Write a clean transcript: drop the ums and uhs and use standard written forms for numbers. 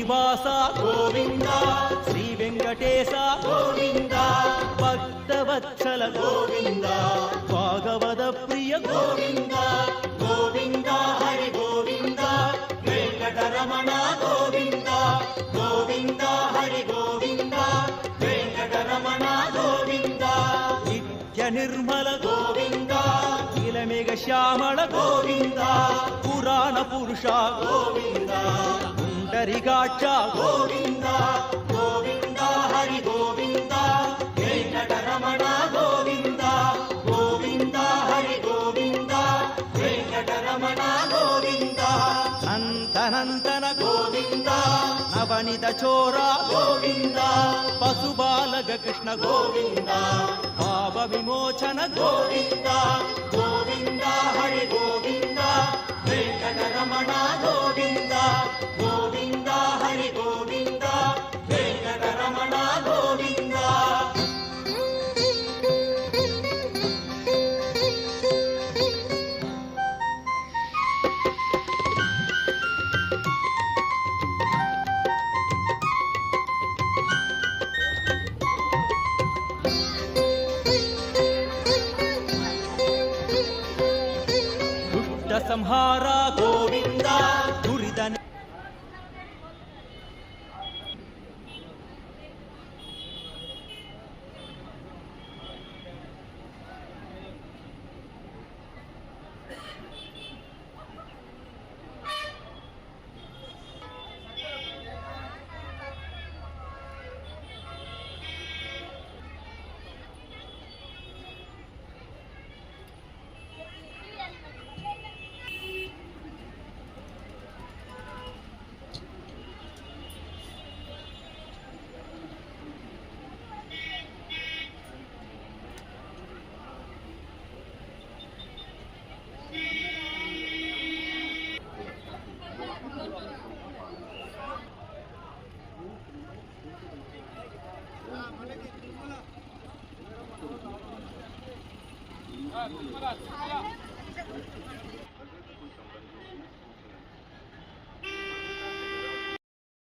శ్రీనివాస గోవింద శ్రీ వెంకటేశ గోవింద భక్తవత్సల గోవింద భాగవత ప్రియ గోవింద గోవింద హరి గోవింద వెంకటరమణ గోవింద గోవింద హరి గోవింద వెంకటరమణ గోవింద నిత్య నిర్మల గోవింద నీలమేఘ శ్యామళ గోవింద పురాణ పురుష గోవింద పుండరీకాక్ష గోవింద గోవింద హరి గోవింద వెంకటరమణ గోవింద గోవింద హరి గోవింద వెంకటరమణ గోవింద నందనందన గోవింద నవనిత చోర గోవింద పశుబాలక కృష్ణ గోవింద పాప విమోచన గోవింద గోవింద హరి గోవింద వెంకటరమణ గోవింద గోవింద హరి గోవింద వెంకటరమణ గోవింద దుష్ట సంహార గోవింద దురిత